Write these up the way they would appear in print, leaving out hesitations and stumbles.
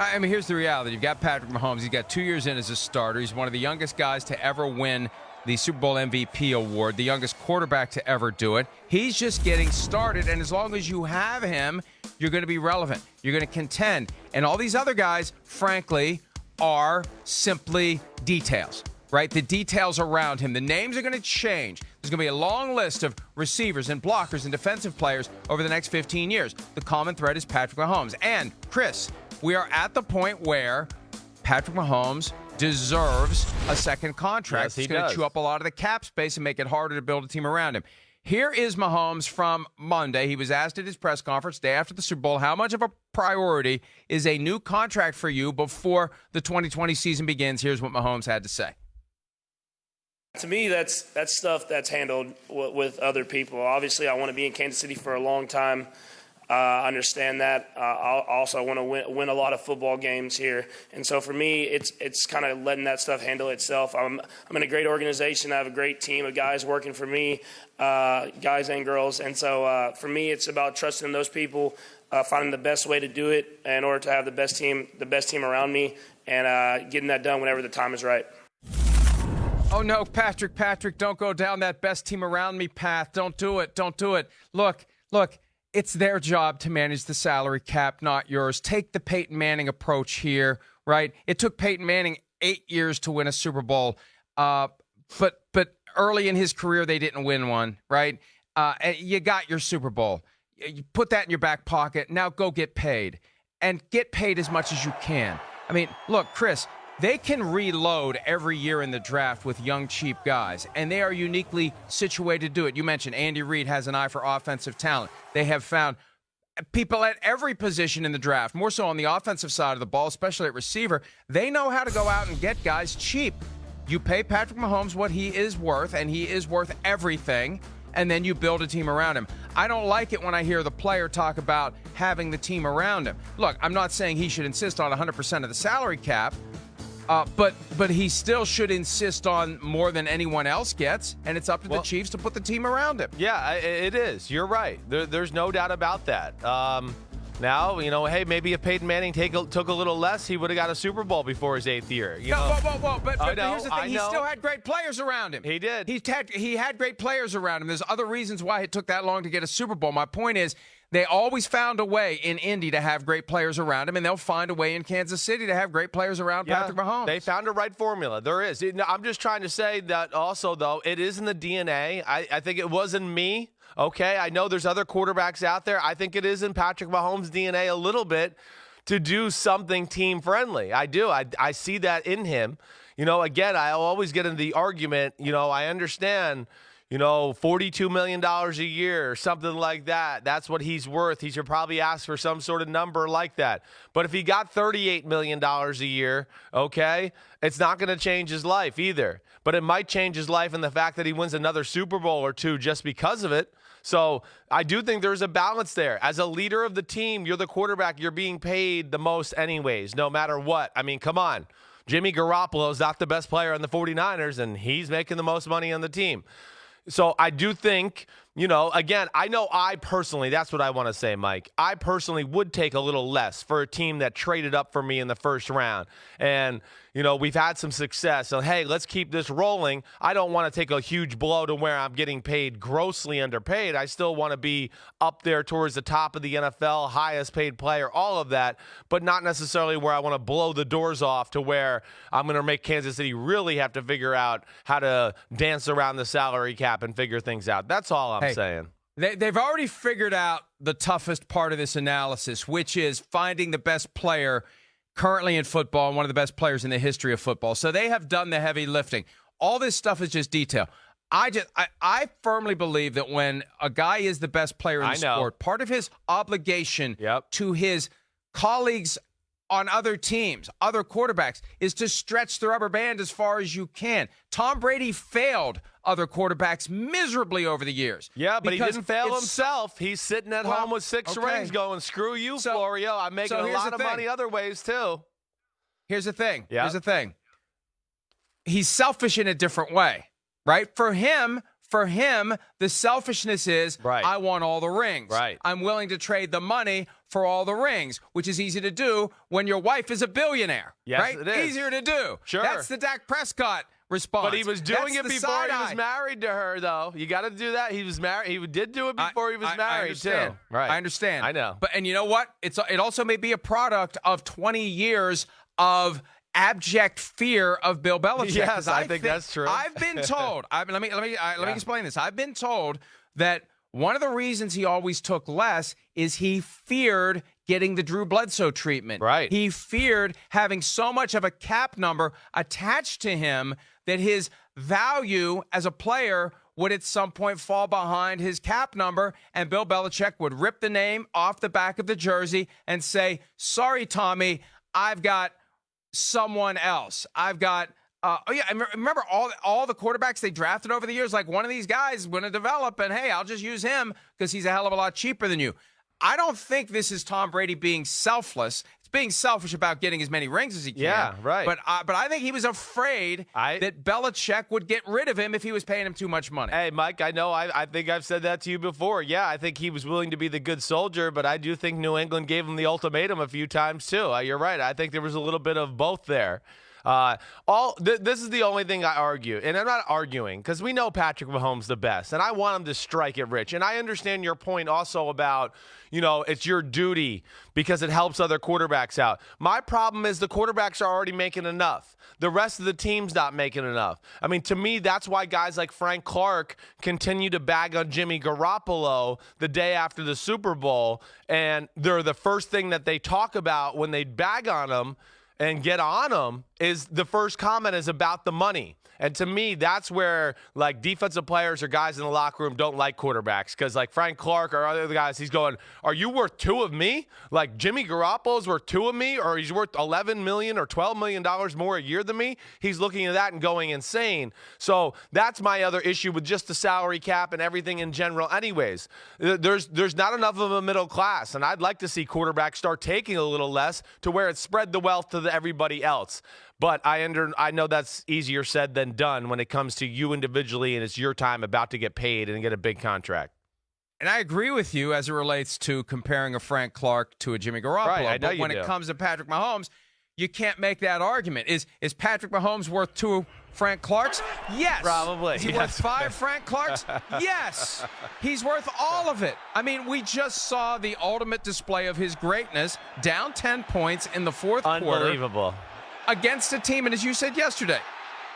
I mean, here's the reality. You've got Patrick Mahomes. He's got 2 years in as a starter. He's one of the youngest guys to ever win the Super Bowl MVP award, the youngest quarterback to ever do it. He's just getting started, and as long as you have him, you're going to be relevant. You're going to contend. And all these other guys, frankly, are simply details, right? The details around him. The names are going to change. There's going to be a long list of receivers and blockers and defensive players over the next 15 years. The common thread is Patrick Mahomes. And, Chris, we are at the point where Patrick Mahomes deserves a second contract. Yes, he It's going to chew up a lot of the cap space and make it harder to build a team around him. Here is Mahomes from Monday. He was asked at his press conference day after the Super Bowl, how much of a priority is a new contract for you before the 2020 season begins? Here's what Mahomes had to say. To me, that's stuff that's handled with other people. Obviously, I want to be in Kansas City for a long time. I understand that. I also want to win a lot of football games here. And so for me, it's kind of letting that stuff handle itself. I'm in a great organization. I have a great team of guys working for me, guys and girls. And so for me, it's about trusting those people, finding the best way to do it in order to have the best team around me, and getting that done whenever the time is right. Oh, no, Patrick, don't go down that best team around me path. Don't do it. Look. It's their job to manage the salary cap, not yours. Take the Peyton Manning approach here, right? It took Peyton Manning 8 years to win a Super Bowl, but early in his career, they didn't win one, right? You got your Super Bowl. You put that in your back pocket. Now go get paid, and get paid as much as you can. I mean, look, Chris, they can reload every year in the draft with young, cheap guys, and they are uniquely situated to do it. You mentioned Andy Reid has an eye for offensive talent. They have found people at every position in the draft, more so on the offensive side of the ball, especially at receiver. They know how to go out and get guys cheap. You pay Patrick Mahomes what he is worth, and he is worth everything, and then you build a team around him. I don't like it when I hear the player talk about having the team around him. Look, I'm not saying he should insist on 100% of the salary cap, but he still should insist on more than anyone else gets, and it's up to the Chiefs to put the team around him. Yeah, it is. You're right. There's no doubt about that. Now, hey, maybe if Peyton Manning took a little less, he would have got a Super Bowl before his 8th year. Whoa. But here's the thing. He still had great players around him. He did. He had great players around him. There's other reasons why it took that long to get a Super Bowl. My point is, they always found a way in Indy to have great players around him, and they'll find a way in Kansas City to have great players around Patrick Mahomes. They found a right formula. There is. I'm just trying to say that also, though, it is in the DNA. I think it was in me. Okay, I know there's other quarterbacks out there. I think it is in Patrick Mahomes' DNA a little bit to do something team-friendly. I do. I see that in him. Again, I always get into the argument, I understand, $42 million a year or something like that. That's what he's worth. He should probably ask for some sort of number like that. But if he got $38 million a year, okay, it's not going to change his life either. But it might change his life in the fact that he wins another Super Bowl or two just because of it. So I do think there's a balance there. As a leader of the team, you're the quarterback. You're being paid the most anyways, no matter what. I mean, come on. Jimmy Garoppolo's not the best player on the 49ers, and he's making the most money on the team. So I do think, again, I know I personally, that's what I want to say, Mike. I personally would take a little less for a team that traded up for me in the first round. And, we've had some success. So, hey, let's keep this rolling. I don't want to take a huge blow to where I'm getting paid grossly underpaid. I still want to be up there towards the top of the NFL, highest paid player, all of that, but not necessarily where I want to blow the doors off to where I'm going to make Kansas City really have to figure out how to dance around the salary cap and figure things out. That's all I'm saying. They've already figured out the toughest part of this analysis, which is finding the best player currently in football and one of the best players in the history of football. So they have done the heavy lifting. All this stuff is just detail. I firmly believe that when a guy is the best player in the sport, part of his obligation to his colleagues on other teams, other quarterbacks, is to stretch the rubber band as far as you can. Tom Brady failed other quarterbacks miserably over the years. Yeah, but he didn't fail himself. He's sitting at home with 6 rings going, screw you, Florio. I'm making a lot of money other ways, too. Here's the thing. Here's the thing. He's selfish in a different way, right? For him, the selfishness is, I want all the rings. Right. I'm willing to trade the money for all the rings, which is easy to do when your wife is a billionaire. Yes, right? it is. Easier to do. Sure. That's the Dak Prescott response. But he was doing That's it the before he was side-eye. married to her, though. You got to do that. He was married. He did do it before he was I married, understand. too. Right. I understand. I know. And you know what? It also may be a product of 20 years of abject fear of Bill Belichick. Yes, I think that's true. I've been told. Let me explain this. I've been told that one of the reasons he always took less is he feared getting the Drew Bledsoe treatment. Right. He feared having so much of a cap number attached to him that his value as a player would at some point fall behind his cap number, and Bill Belichick would rip the name off the back of the jersey and say, sorry, Tommy, I've got someone else. I've got remember all the quarterbacks they drafted over the years, like one of these guys is going to develop, and hey, I'll just use him because he's a hell of a lot cheaper than you. I don't think this is Tom Brady being selfless. It's being selfish about getting as many rings as he can. Yeah, right. But I think he was afraid that Belichick would get rid of him if he was paying him too much money. Hey, Mike, I know I think I've said that to you before. Yeah, I think he was willing to be the good soldier, but I do think New England gave him the ultimatum a few times too. You're right. I think there was a little bit of both there. This is the only thing I argue, and I'm not arguing because we know Patrick Mahomes the best, and I want him to strike it rich. And I understand your point also about, it's your duty because it helps other quarterbacks out. My problem is the quarterbacks are already making enough. The rest of the team's not making enough. I mean, to me, that's why guys like Frank Clark continue to bag on Jimmy Garoppolo the day after the Super Bowl, and they're the first thing that they talk about when they bag on him and get on him is the first comment is about the money. And to me, that's where, like, defensive players or guys in the locker room don't like quarterbacks because, like, Frank Clark or other guys, he's going, are you worth two of me? Like, Jimmy Garoppolo's worth two of me, or he's worth $11 million or $12 million more a year than me? He's looking at that and going insane. So that's my other issue with just the salary cap and everything in general anyways. There's not enough of a middle class, and I'd like to see quarterbacks start taking a little less to where it spread the wealth to everybody else. But I know that's easier said than done when it comes to you individually, and it's your time about to get paid and get a big contract. And I agree with you as it relates to comparing a Frank Clark to a Jimmy Garoppolo. Right, I know but when it comes to Patrick Mahomes, you can't make that argument. Is Patrick Mahomes worth two Frank Clarks? Yes. Probably. Is he worth five Frank Clarks? Yes. He's worth all of it. I mean, we just saw the ultimate display of his greatness, down 10 points in the fourth quarter. Unbelievable. Against a team, and as you said yesterday,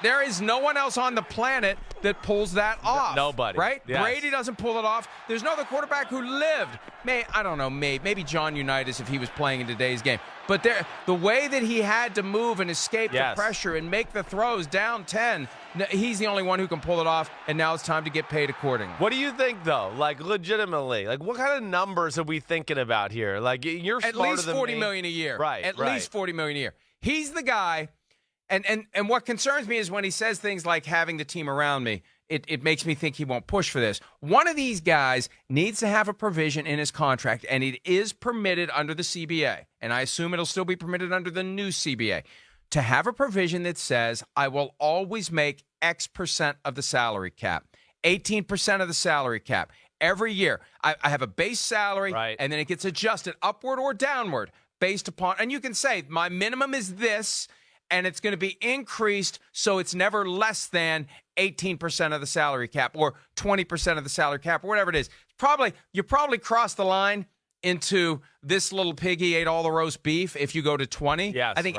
there is no one else on the planet that pulls that off. Nobody. Right? Yes. Brady doesn't pull it off. There's no other quarterback who lived. I don't know, maybe John Unitas if he was playing in today's game. But the way that he had to move and escape the pressure and make the throws down 10, he's the only one who can pull it off, and now it's time to get paid accordingly. What do you think, though? Like, legitimately, like, what kind of numbers are we thinking about here? Like, you're smarter than me. At least $40 million a year. Right. At least $40 million a year. He's the guy. And what concerns me is when he says things like having the team around me, it makes me think he won't push for this. One of these guys needs to have a provision in his contract, and it is permitted under the CBA, and I assume it'll still be permitted under the new CBA, to have a provision that says, I will always make X percent of the salary cap, 18% of the salary cap. Every year, I have a base salary, and then it gets adjusted upward or downward based upon, and you can say, my minimum is this, and it's going to be increased so it's never less than 18% of the salary cap or 20% of the salary cap or whatever it is. You probably cross the line into this little piggy ate all the roast beef if you go to 20. Yes, I think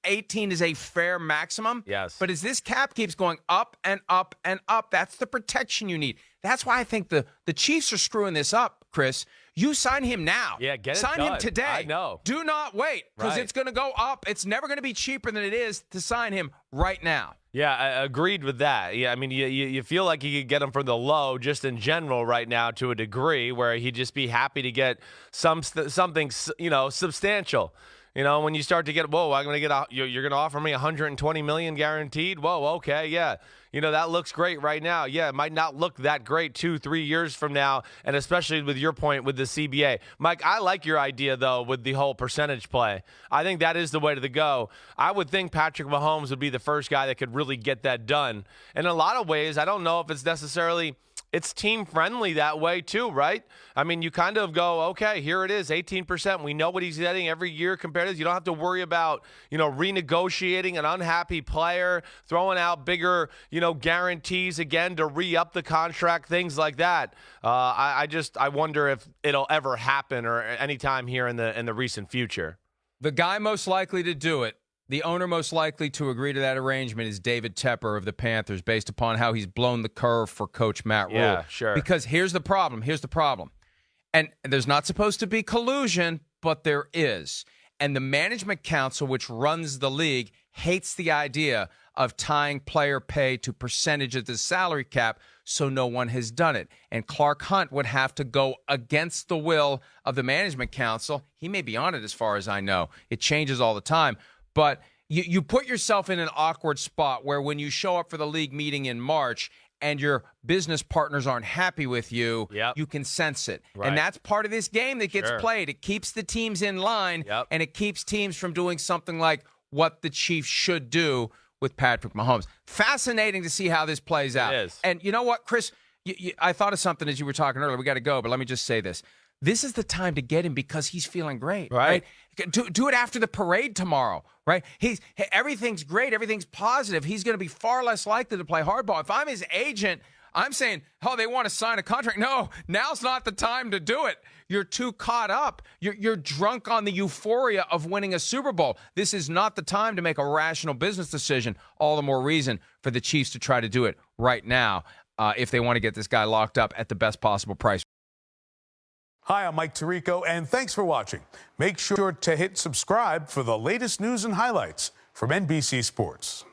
18 is a fair maximum. Yes. But as this cap keeps going up and up and up, that's the protection you need. That's why I think the Chiefs are screwing this up, Chris. You sign him now. Yeah, get it Sign done. him today. I know. Do not wait because it's going to go up. It's never going to be cheaper than it is to sign him right now. Yeah, I agreed with that. Yeah, I mean, you feel like you could get him for the low just in general right now to a degree where he'd just be happy to get something, substantial. When you start to get, I'm going to get you're going to offer me $120 million guaranteed. Whoa, okay, yeah. That looks great right now. Yeah, it might not look that great 2-3 years from now, and especially with your point with the CBA. Mike, I like your idea, though, with the whole percentage play. I think that is the way to go. I would think Patrick Mahomes would be the first guy that could really get that done. And in a lot of ways, I don't know if it's necessarily it's team friendly that way too, right? I mean, you kind of go, okay, here it is, 18%. We know what he's getting every year compared to this. You don't have to worry about, renegotiating an unhappy player, throwing out bigger, guarantees again to re-up the contract, things like that. I wonder if it'll ever happen or anytime here in the recent future. The guy most likely to do it, the owner most likely to agree to that arrangement, is David Tepper of the Panthers, based upon how he's blown the curve for Coach Matt Rule. Yeah, sure. Because here's the problem. And there's not supposed to be collusion, but there is. And the management council, which runs the league, hates the idea of tying player pay to percentage of the salary cap, so no one has done it. And Clark Hunt would have to go against the will of the management council. He may be on it as far as I know. It changes all the time. But you put yourself in an awkward spot where when you show up for the league meeting in March and your business partners aren't happy with you, you can sense it. Right. And that's part of this game that gets played. It keeps the teams in line, and it keeps teams from doing something like what the Chiefs should do with Patrick Mahomes. Fascinating to see how this plays out. It is. And you know what, Chris? I thought of something as you were talking earlier. We got to go, but let me just say this. This is the time to get him because he's feeling great, right? Do it after the parade tomorrow, right? Everything's great. Everything's positive. He's going to be far less likely to play hardball. If I'm his agent, I'm saying, they want to sign a contract. No, now's not the time to do it. You're too caught up. You're drunk on the euphoria of winning a Super Bowl. This is not the time to make a rational business decision. All the more reason for the Chiefs to try to do it right now if they want to get this guy locked up at the best possible price. Hi, I'm Mike Tirico, and thanks for watching. Make sure to hit subscribe for the latest news and highlights from NBC Sports.